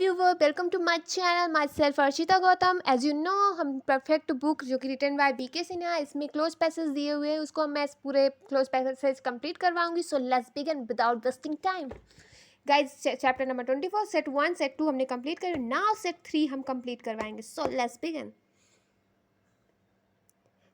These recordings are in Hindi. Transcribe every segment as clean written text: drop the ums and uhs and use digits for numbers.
viewer, welcome to my channel. Myself Arshita Gautam. As you know, हम परफेक्ट बुक जो कि रिटन बाय BK सिन्हा, इसमें क्लोज पैसेज दिए हुए हैं, उसको मैं पूरे क्लोज पैसेज कंप्लीट करवाऊंगी. So let's begin without wasting time. Guys, chapter number 24 set 1 set 2 हमने कंप्लीट कर, नाउ सेट 3 हम कंप्लीट करवाएंगे. सो let's begin.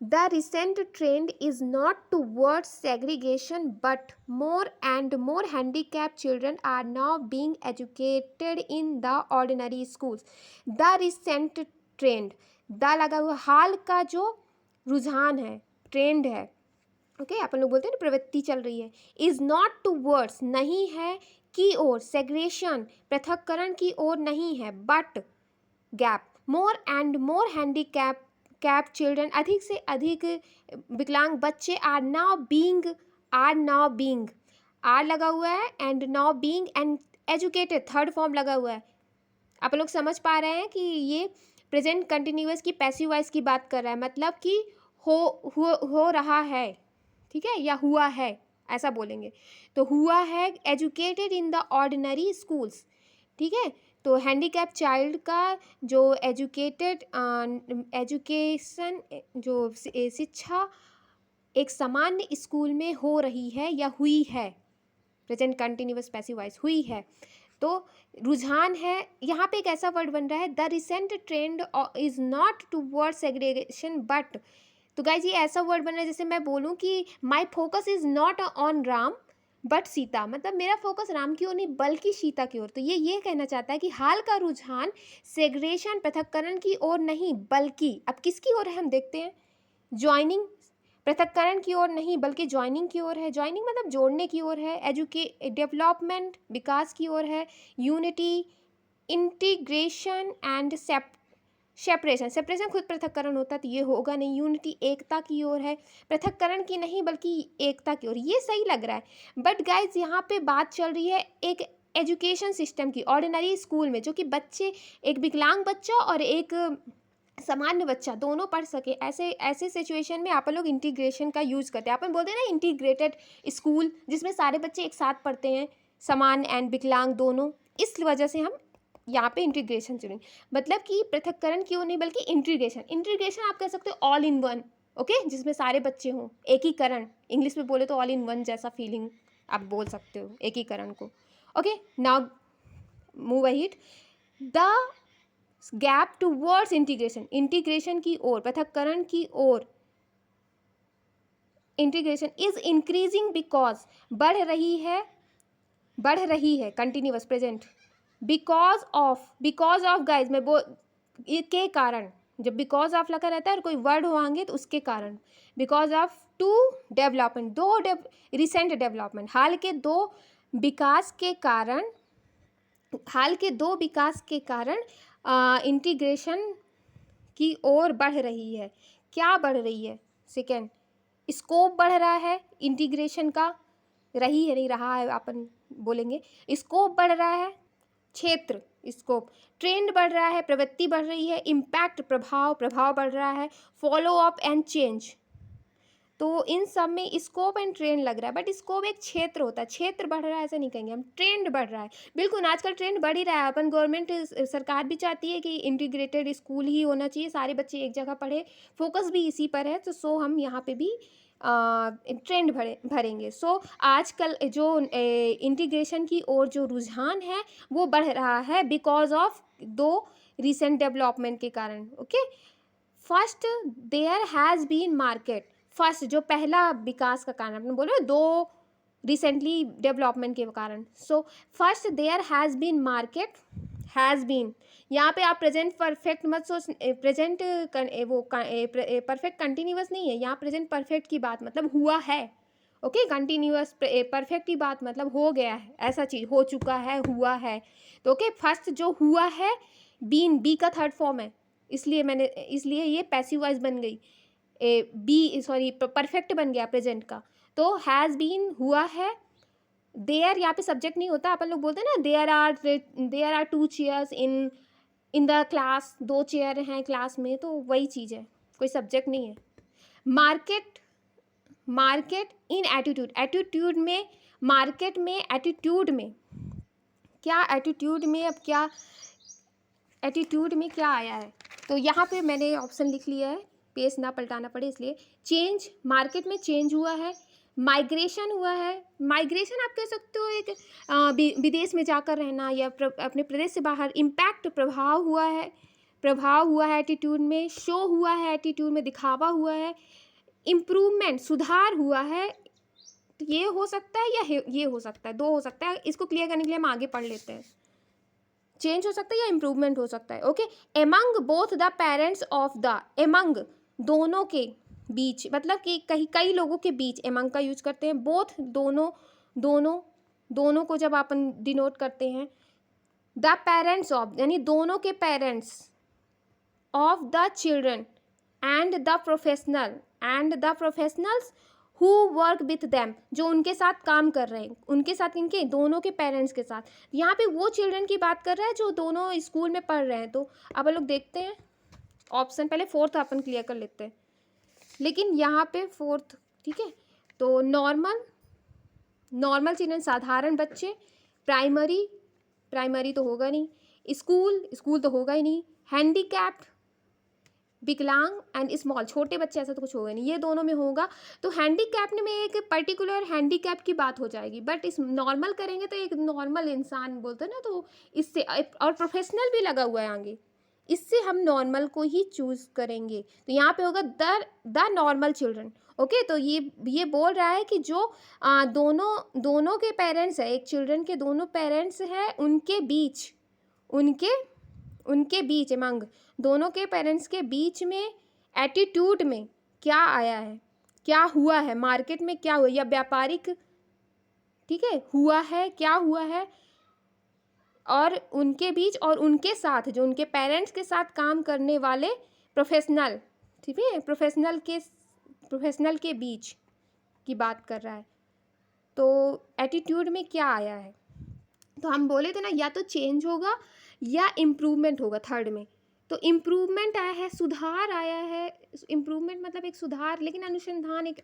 The recent trend is not towards segregation, but more and more handicapped children are now being educated in the ordinary schools. The recent trend, the लगा हुआ हाल का जो रुझान है, ट्रेंड है, ओके अपन लोग बोलते हैं ना प्रवृत्ति चल रही है, इज़ नॉट टूवर्ड्स नहीं है की ओर, सेग्रेशन पृथक्करण की ओर नहीं है, but gap more and more handicap children अधिक से अधिक विकलांग बच्चे आर नाउ बीइंग आर लगा हुआ है and now being and educated third form लगा हुआ है. आप लोग समझ पा रहे हैं कि ये प्रेजेंट कंटिन्यूअस की पैसिव वॉइस की बात कर रहा है, मतलब कि हो रहा है, ठीक है, या हुआ है ऐसा बोलेंगे. तो हुआ है educated in the ordinary schools, ठीक है. तो हैंडीकैप चाइल्ड का जो एजुकेशन जो शिक्षा एक सामान्य स्कूल में हो रही है या हुई है, प्रेजेंट कंटिन्यूअस पैसिव वॉइस हुई है. तो रुझान है, यहाँ पे एक ऐसा वर्ड बन रहा है, the recent trend is not toward segregation but. तो गाइज ये ऐसा वर्ड बन रहा है जैसे मैं बोलूँ कि my focus is not on Ram but Sita, मतलब मेरा फोकस राम की ओर नहीं बल्कि सीता की ओर. तो ये कहना चाहता है कि हाल का रुझान सेग्रेशन पृथक्करण की ओर नहीं बल्कि अब किसकी ओर है हम देखते हैं, ज्वाइनिंग, पृथक्करण की ओर नहीं बल्कि ज्वाइनिंग की ओर है. ज्वाइनिंग मतलब जोड़ने की ओर है, डेवलपमेंट विकास की ओर है, यूनिटी, इंटीग्रेशन एंड सेपरेशन खुद पृथक्करण होता है तो ये होगा नहीं. यूनिटी एकता की ओर है, पृथक्करण की नहीं बल्कि एकता की ओर. ये सही लग रहा है, बट गाइज यहाँ पे बात चल रही है एक एजुकेशन सिस्टम की, ऑर्डिनरी स्कूल में, जो कि बच्चे, एक विकलांग बच्चा और एक सामान्य बच्चा दोनों पढ़ सके. ऐसे सिचुएशन में आप लोग इंटीग्रेशन का यूज़ करते हैं. अपन बोलते हैं ना इंटीग्रेटेड स्कूल, जिसमें सारे बच्चे एक साथ पढ़ते हैं, समान एंड विकलांग दोनों. इस वजह से हम यहाँ पे इंटीग्रेशन चुनेंगे, मतलब कि पृथक्करण क्यों नहीं बल्कि इंटीग्रेशन आप कह सकते हो ऑल इन वन, ओके, जिसमें सारे बच्चे हों. एकीकरण इंग्लिश में बोले तो ऑल इन वन जैसा फीलिंग आप बोल सकते हो एकीकरण को. Okay, now move ahead. The gap towards integration की ओर, पृथक्करण की ओर, इंटीग्रेशन इज इंक्रीजिंग बिकॉज बढ़ रही है continuous present, because of guys में के कारण, जब बिकॉज ऑफ लगा रहता है और कोई वर्ड हो आगे तो उसके कारण, because of two development, recent development, हाल के दो विकास के कारण इंटीग्रेशन की ओर बढ़ रही है. क्या बढ़ रही है? सेकेंड, स्कोप बढ़ रहा है इंटीग्रेशन का, रही है नहीं रहा है अपन बोलेंगे. स्कोप बढ़ रहा है, क्षेत्र स्कोप, ट्रेंड बढ़ रहा है, प्रवृत्ति बढ़ रही है, इम्पैक्ट प्रभाव बढ़ रहा है, फॉलो अप एंड चेंज. तो इन सब में स्कोप एंड ट्रेंड लग रहा है, बट स्कोप एक क्षेत्र होता है, क्षेत्र बढ़ रहा है ऐसा नहीं कहेंगे हम, ट्रेंड बढ़ रहा है. बिल्कुल आजकल ट्रेंड बढ़ ही रहा है. अपन गवर्नमेंट सरकार भी चाहती है कि इंटीग्रेटेड स्कूल ही होना चाहिए, सारे बच्चे एक जगह पढ़े, फोकस भी इसी पर है. तो सो हम यहाँ पे भी ट्रेंड भरेंगे. सो आजकल जो इंटीग्रेशन की ओर जो रुझान है वो बढ़ रहा है बिकॉज ऑफ दो रिसेंट डेवलपमेंट के कारण. Okay, first there has been market, first जो पहला विकास का कारण आपने बोला, दो रिसेंटली डेवलपमेंट के कारण. So first there has been market, has been यहाँ पे आप प्रेजेंट परफेक्ट मत सोच, प्रेजेंट परफेक्ट कंटिन्यूअस नहीं है यहाँ, प्रेजेंट परफेक्ट की बात मतलब हुआ है. ओके, कंटिन्यूअस परफेक्ट की बात मतलब हो गया है, ऐसा चीज़ हो चुका है, हुआ है. तो ओके, फर्स्ट जो हुआ है बीन, बी का थर्ड फॉर्म है, इसलिए ये पैसिव वॉइस बन गई, परफेक्ट बन गया प्रेजेंट का. तो हैज़ बीन हुआ है. देयर यहाँ पे सब्जेक्ट नहीं होता, अपन लोग बोलते हैं ना there are 2 chairs in the class, 2 chair हैं क्लास में, तो वही चीज़ है, कोई सब्जेक्ट नहीं है. मार्केट इन एटीट्यूड में, मार्केट में एटीट्यूड में, क्या एटीट्यूड में, अब क्या एटीट्यूड में क्या आया है, तो यहाँ पे मैंने ऑप्शन लिख लिया है, पेज ना पलटाना पड़े इसलिए। चेंज, मार्केट में चेंज हुआ है, माइग्रेशन हुआ है। माइग्रेशन आप कह सकते हो एक विदेश में जाकर रहना या अपने प्रदेश से बाहर। इम्पैक्ट, प्रभाव हुआ है, प्रभाव हुआ है एटीट्यूड में। शो हुआ है एटीट्यूड में, दिखावा हुआ है। इम्प्रूवमेंट, सुधार हुआ है। तो ये हो सकता है या ये हो सकता है, दो हो सकता है। इसको क्लियर करने के लिए हम आगे पढ़ लेते हैं। चेंज हो सकता है या इम्प्रूवमेंट हो सकता है। Okay, among both the parents of the, among दोनों के बीच, मतलब कि कई लोगों के बीच एमंग का यूज करते हैं। बोथ दोनों, दोनों को जब अपन डिनोट करते हैं। द पेरेंट्स ऑफ यानी दोनों के parents, of the children and the professionals who work with them, जो उनके साथ काम कर रहे हैं। उनके साथ, इनके दोनों के पेरेंट्स के साथ। यहाँ पे वो चिल्ड्रन की बात कर रहा है जो दोनों स्कूल में पढ़ रहे हैं। तो अब लोग देखते हैं ऑप्शन, पहले फोर्थ अपन क्लियर कर लेते हैं, लेकिन यहाँ पे फोर्थ, ठीक है। तो नॉर्मल चिल्ड्रन साधारण बच्चे, प्राइमरी तो होगा नहीं, स्कूल तो होगा ही नहीं, हैंडीकैप्ड, विकलांग एंड स्मॉल, छोटे बच्चे, ऐसा तो कुछ होगा नहीं, ये दोनों में होगा। तो हैंडीकैप में एक पर्टिकुलर हैंडीकैप की बात हो जाएगी, बट इस नॉर्मल करेंगे तो एक नॉर्मल इंसान बोलते हैं ना, तो इससे, और प्रोफेशनल भी लगा हुआ है आगे, इससे हम नॉर्मल को ही चूज करेंगे। तो यहाँ पे होगा द नॉर्मल चिल्ड्रन। ओके, तो ये बोल रहा है कि जो दोनों के पेरेंट्स है, एक चिल्ड्रन के दोनों पेरेंट्स है, उनके बीच एमंग, दोनों के पेरेंट्स के बीच में एटीट्यूड में क्या आया है, क्या हुआ है, मार्केट में क्या हुआ, या व्यापारिक, ठीक है, हुआ है, क्या हुआ है, और उनके बीच और उनके साथ, जो उनके पेरेंट्स के साथ काम करने वाले प्रोफेशनल, ठीक है, प्रोफेशनल के बीच की बात कर रहा है। तो एटीट्यूड में क्या आया है, तो हम बोले थे ना, या तो चेंज होगा या इम्प्रूवमेंट होगा थर्ड में। तो इम्प्रूवमेंट आया है, सुधार आया है। इम्प्रूवमेंट मतलब एक सुधार, लेकिन अनुसंधान एक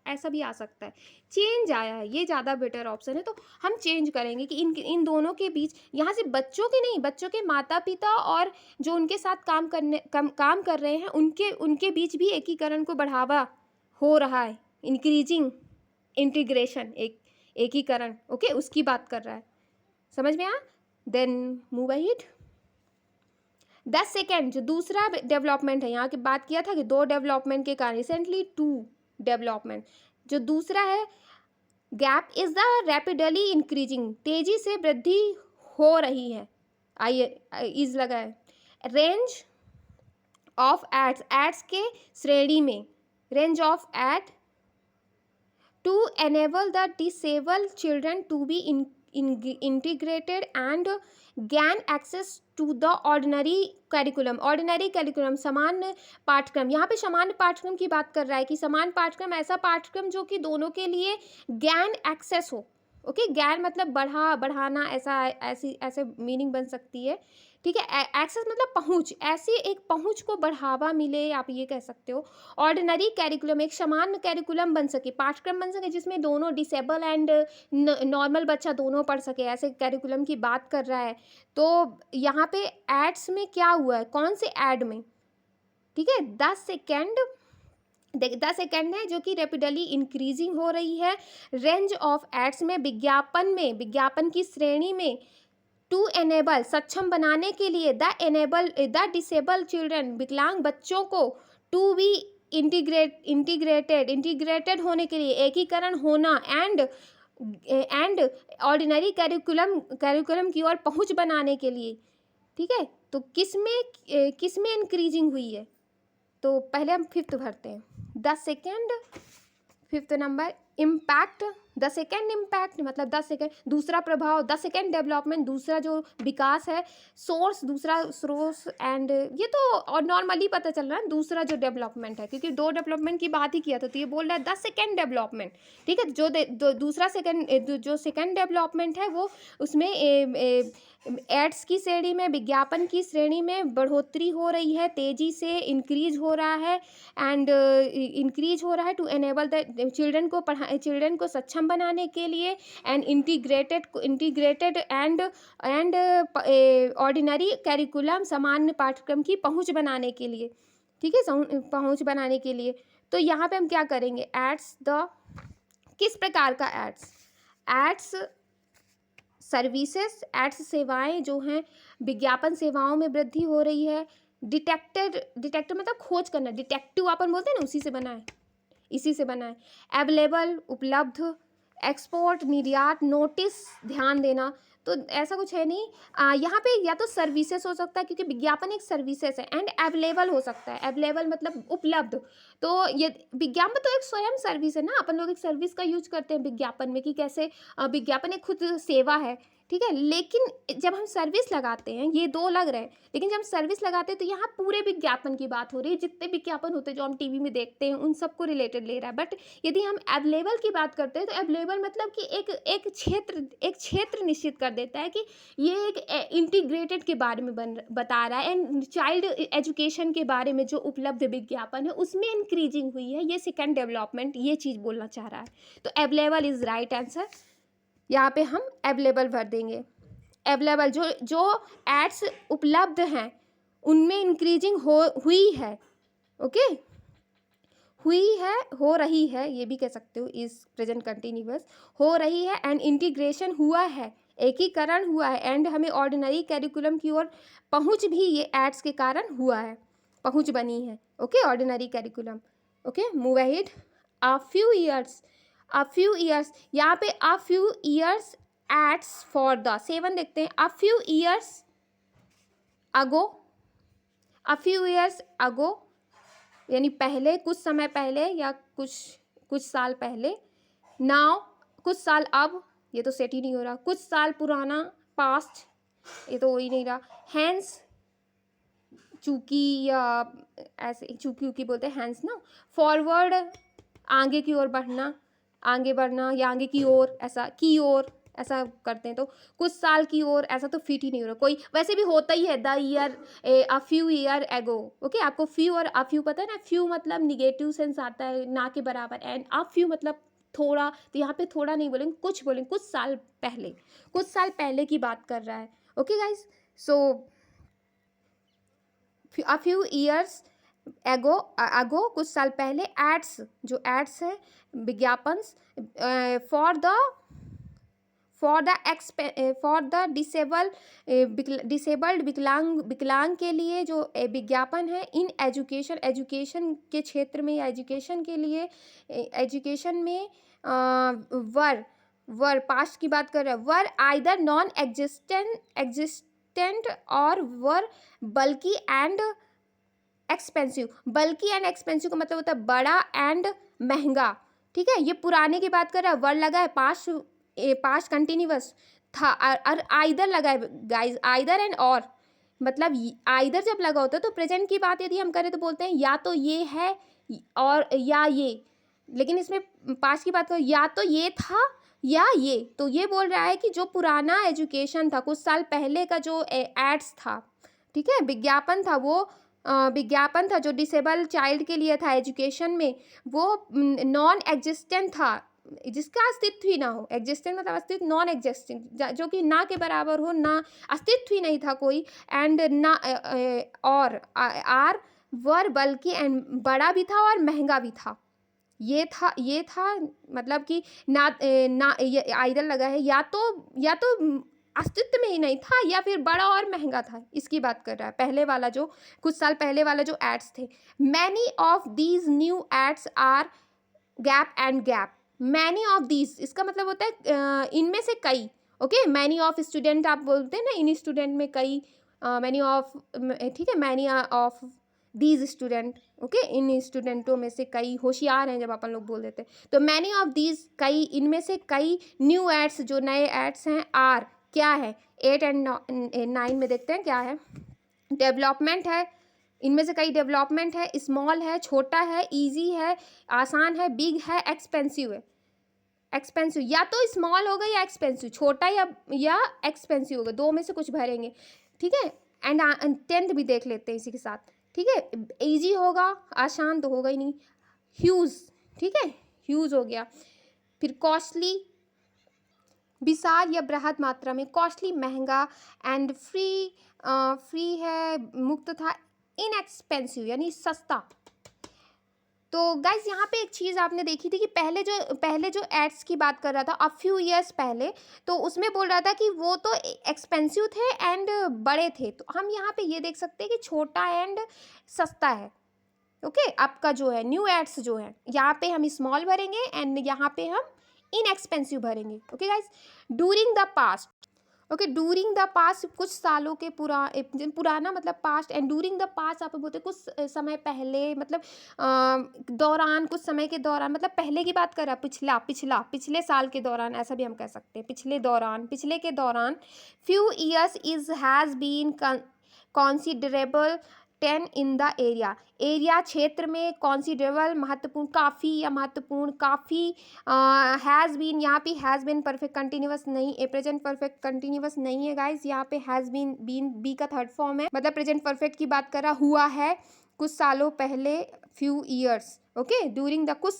ऐसा भी आ सकता है। चेंज आया है, ये ज़्यादा बेटर ऑप्शन है। तो हम चेंज करेंगे कि इन दोनों के बीच, यहाँ से बच्चों के नहीं, बच्चों के माता पिता और जो उनके साथ काम कर रहे हैं, उनके बीच भी एकीकरण को बढ़ावा हो रहा है। इंक्रीजिंग इंटीग्रेशन, एकीकरण, ओके, उसकी बात कर रहा है। समझ में आया? Then move ahead. 10 सेकेंड, जो दूसरा डेवलपमेंट है, यहाँ की बात किया था कि 2 डेवलपमेंट के कारण, रिसेंटली 2 डेवलपमेंट। जो दूसरा है, gap is the rapidly increasing, तेजी से वृद्धि हो रही है। इज लगा है। रेंज ऑफ एड्स के श्रेणी में, range of aid to enable the disabled children to be integrated and gain access to the ordinary curriculum, सामान्य पाठ्यक्रम। यहाँ पे सामान्य पाठ्यक्रम की बात कर रहा है कि सामान्य पाठ्यक्रम, ऐसा पाठ्यक्रम जो कि दोनों के लिए ज्ञान एक्सेस हो। ओके, ज्ञान मतलब बढ़ाना, ऐसे मीनिंग बन सकती है, ठीक है। एक्सेस मतलब पहुंच, ऐसी एक पहुंच को बढ़ावा मिले, आप ये कह सकते हो। ऑर्डिनरी कैरिकुलम, एक सामान्य कैरिकुलम बन सके, पाठ्यक्रम बन सके, जिसमें दोनों डिसेबल एंड नॉर्मल बच्चा दोनों पढ़ सके, ऐसे कैरिकुलम की बात कर रहा है। तो यहाँ पे एड्स में क्या हुआ है, कौन से एड में, ठीक है, 10 सेकेंड है जो कि रैपिडली इंक्रीजिंग हो रही है। रेंज ऑफ एड्स में, विज्ञापन की श्रेणी में, टू एनेबल, सक्षम बनाने के लिए, द डिसेबल चिल्ड्रन, विकलांग बच्चों को, टू बी इंटीग्रेटेड होने के लिए, एकीकरण होना, एंड ऑर्डिनरी कैरिकुलम की ओर पहुंच बनाने के लिए, ठीक है। तो किसमें इंक्रीजिंग हुई है, तो पहले हम 5th भरते हैं। 10 second, 5th number, impact, 10 second impact मतलब 10 सेकेंड, दूसरा प्रभाव, 10 सेकेंड डेवलपमेंट, दूसरा जो विकास है, सोर्स, दूसरा सोर्स, एंड ये तो और नॉर्मली पता चल रहा है, दूसरा जो डेवलपमेंट है, क्योंकि 2 डेवलपमेंट की बात ही किया था, तो ये बोल रहा है 10 सेकेंड डेवलपमेंट, ठीक है। दूसरा जो सेकेंड डेवलपमेंट है, वो उसमें एड्स की श्रेणी में, विज्ञापन की श्रेणी में बढ़ोतरी हो रही है, तेजी से इंक्रीज हो रहा है, टू एनेबल द चिल्ड्रन को सक्षम बनाने के लिए and integrated and ordinary curriculum, सामान्य पाठ्यक्रम की पहुंच बनाने के लिए, ठीक है, पहुंच बनाने के लिए। तो यहाँ पे हम क्या करेंगे, एड्स द, किस प्रकार का एड्स सर्विसेज, एड्स सेवाएं जो हैं, विज्ञापन सेवाओं में वृद्धि हो रही है। डिटेक्टर मतलब खोज करना, डिटेक्टिव अपन बोलते हैं ना, इसी से बना है। अवेलेबल उपलब्ध, एक्सपोर्ट निर्यात, नोटिस ध्यान देना, तो ऐसा कुछ है नहीं। यहाँ पे या तो सर्विसेज हो सकता है क्योंकि विज्ञापन एक सर्विसेज है, एंड अवेलेबल हो सकता है, अवेलेबल मतलब उपलब्ध। तो ये विज्ञापन तो एक स्वयं सर्विस है ना, अपन लोग एक सर्विस का यूज करते हैं विज्ञापन में कि कैसे विज्ञापन एक खुद सेवा है, ठीक है। लेकिन जब हम सर्विस लगाते हैं, ये दो लग रहे हैं, लेकिन जब हम सर्विस लगाते हैं तो यहाँ पूरे विज्ञापन की बात हो रही है, जितने विज्ञापन होते हैं जो हम टीवी में देखते हैं उन सबको रिलेटेड ले रहा है। बट यदि हम अवेलेबल की बात करते हैं तो अवेलेबल मतलब कि एक क्षेत्र निश्चित कर देता है कि ये एक इंटीग्रेटेड के बारे में बता रहा है, एंड चाइल्ड एजुकेशन के बारे में जो उपलब्ध विज्ञापन है उसमें इंक्रीजिंग हुई है, ये सेकेंड डेवलपमेंट, ये चीज़ बोलना चाह रहा है। तो अवेलेबल इज राइट आंसर, यहाँ पे हम अवेलेबल भर देंगे। अवेलेबल जो एड्स उपलब्ध हैं उनमें इंक्रीजिंग हुई है, ओके, हुई है, हो रही है, ये भी कह सकते हो, इस प्रेजेंट कंटिन्यूअस हो रही है, एंड इंटीग्रेशन हुआ है, एकीकरण हुआ है, एंड हमें ऑर्डिनरी कैरिकुलम की ओर पहुंच भी ये एड्स के कारण हुआ है, पहुंच बनी है, okay, ordinary curriculum, okay. Move ahead, a few years, यहाँ पे a few years aids for the 7 देखते हैं। अ फ्यू ईयर्स अगो यानी पहले, कुछ समय पहले या कुछ साल पहले। नाउ कुछ साल अब, ये तो सेट ही नहीं हो रहा। कुछ साल पुराना, पास्ट, ये तो हो ही नहीं रहा। हैंस चूकी, या ऐसे चूकी बोलते हैं हैंस ना। फॉरवर्ड आगे की ओर बढ़ना, आगे बढ़ना या आगे की ओर, ऐसा की ओर ऐसा करते हैं। तो कुछ साल की ओर, ऐसा तो फिट ही नहीं हो रहा कोई, वैसे भी होता ही है the year, a few year ago, okay. आपको फ्यू और अ फ्यू पता है ना, फ्यू मतलब निगेटिव सेंस आता है, ना के बराबर, एंड अ फ्यू मतलब थोड़ा, तो यहाँ पे थोड़ा नहीं बोलेंगे, कुछ बोलेंगे, कुछ साल पहले की बात कर रहा है, ओके गाइज। सो अ फ्यू ईयर्स एगो कुछ साल पहले, एड्स जो एड्स है, विज्ञापन, फॉर द डिसेबल्ड विकलांग के लिए जो विज्ञापन है। इन एजुकेशन के क्षेत्र में या एजुकेशन के लिए, एजुकेशन में वर पास्ट की बात कर रहे हैं, वर आइदर नॉन एग्जिस्टेंट और वर बल्कि एंड एक्सपेंसिव। बल्कि एंड एक्सपेंसिव का मतलब होता है बड़ा एंड महंगा, ठीक है। ये पुराने की बात कर रहा है, वर लगा है, पास्ट कंटिन्यूअस था, और आइदर लगा है गाइज, आइदर एंड और, मतलब आइदर जब लगा होता है तो प्रेजेंट की बात यदि हम करें तो बोलते हैं या तो ये है और या ये, लेकिन इसमें पास्ट की बात करो, या तो ये था या ये, तो ये बोल रहा है कि जो पुराना एजुकेशन था, कुछ साल पहले का जो एड्स था, ठीक है, विज्ञापन था जो डिसेबल चाइल्ड के लिए था एजुकेशन में, वो नॉन एग्जिस्टेंट था, जिसका अस्तित्व ही ना हो। एग्जिस्टेंट मतलब अस्तित्व, नॉन एग्जिस्टेंट जो कि ना के बराबर हो, ना अस्तित्व ही नहीं था कोई, एंड ना और आर वर बल्कि, एंड बड़ा भी था और महंगा भी था। ये था मतलब कि ना आइदर लगा है, या तो अस्तित्व में ही नहीं था या फिर बड़ा और महंगा था, इसकी बात कर रहा है। पहले वाला जो कुछ साल पहले वाला जो एड्स थे, many of these new aids are gap. Many of these इसका मतलब होता है इनमें से कई, ओके। मैनी ऑफ स्टूडेंट आप बोलते हैं ना, इन स्टूडेंट में कई, मैनी ऑफ, ठीक है, many of these student, okay, इन स्टूडेंटों में से कई, होशियार हैं जब अपन लोग बोल देते हैं। तो मैनी ऑफ दीज कई, इनमें से कई, न्यू एड्स जो नए एड्स हैं, आर क्या है, 8 एंड 9 में देखते हैं क्या है। डेवलपमेंट है, इनमें से कई डेवलपमेंट है, स्मॉल है, छोटा है, इजी है, आसान है, बिग है, एक्सपेंसिव है। एक्सपेंसिव या तो स्मॉल होगा या एक्सपेंसिव, छोटा या एक्सपेंसिव होगा, दो में से कुछ भरेंगे, ठीक है। एंड 10th भी देख लेते हैं इसी के साथ, ठीक है। इजी होगा, आसान तो होगा ही नहीं। ह्यूज, ठीक है, ह्यूज हो गया। फिर कॉस्टली, विशाल या बृहद मात्रा में, कॉस्टली महंगा, एंड फ्री है मुक्त था, इनएक्सपेंसिव यानी सस्ता। तो गाइज यहाँ पे एक चीज़ आपने देखी थी कि पहले जो एड्स की बात कर रहा था अ फ्यू ईयर्स पहले, तो उसमें बोल रहा था कि वो तो एक्सपेंसिव थे एंड बड़े थे, तो हम यहाँ पे ये देख सकते हैं कि छोटा एंड सस्ता है। ओके आपका जो है न्यू एड्स जो है यहाँ पे हम स्मॉल भरेंगे एंड यहाँ पे हम इनएक्सपेंसिव भरेंगे। Okay guys, during the past, okay during the past कुछ सालों के पुराना मतलब past, and during the past आप बोलते कुछ समय पहले, मतलब दौरान, कुछ समय के दौरान, मतलब पहले की बात कर रहा, पिछले साल के दौरान, ऐसा भी हम कह सकते हैं, पिछले के दौरान, few years is has been considerable 10 in the area क्षेत्र में, कॉन्सिडरेबल महत्वपूर्ण, काफ़ी या महत्वपूर्ण, काफ़ी, हैज़ बीन, यहाँ पे हैज़ बीन परफेक्ट कंटिन्यूअस नहीं है, प्रेजेंट परफेक्ट कंटिन्यूअस नहीं है गाइज, यहाँ पे हैज़ बीन बी का थर्ड फॉर्म है, मतलब प्रेजेंट परफेक्ट की बात कर रहा, हुआ है कुछ सालों पहले, few years, okay during the कुछ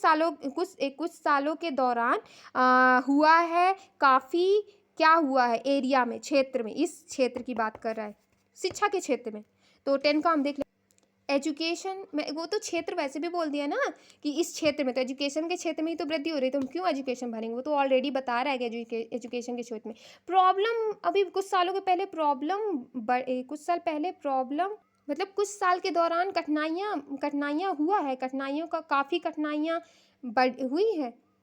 सालों के दौरान, हुआ है काफ़ी, क्या हुआ है, एरिया में, क्षेत्र में, इस क्षेत्र की बात कर रहा है, शिक्षा के क्षेत्र में। तो 10 का हम देख लें, एजुकेशन में, वो तो क्षेत्र वैसे भी बोल दिया ना कि इस क्षेत्र में, तो एजुकेशन के क्षेत्र में ही तो वृद्धि हो रही है, तो हम क्यों एजुकेशन भरेंगे, वो तो ऑलरेडी बता रहा है कि एजुकेशन के क्षेत्र में प्रॉब्लम, अभी कुछ सालों के पहले प्रॉब्लम, कुछ साल पहले प्रॉब्लम, मतलब कुछ साल के दौरान कठिनाइयाँ हुआ है, कठिनाइयों का, काफ़ी कठिनाइयाँ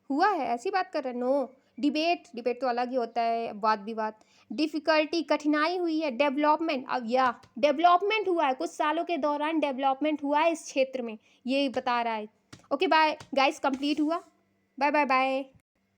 हुआ है, ऐसी बात कर रहे हैं। नो, डिबेट तो अलग ही होता है, वाद विवाद, डिफ़िकल्टी कठिनाई हुई है, डेवलपमेंट, अब या डेवलपमेंट हुआ है, कुछ सालों के दौरान डेवलपमेंट हुआ है इस क्षेत्र में, ये बता रहा है। ओके बाय गाइस, कंप्लीट हुआ, बाय बाय बाय।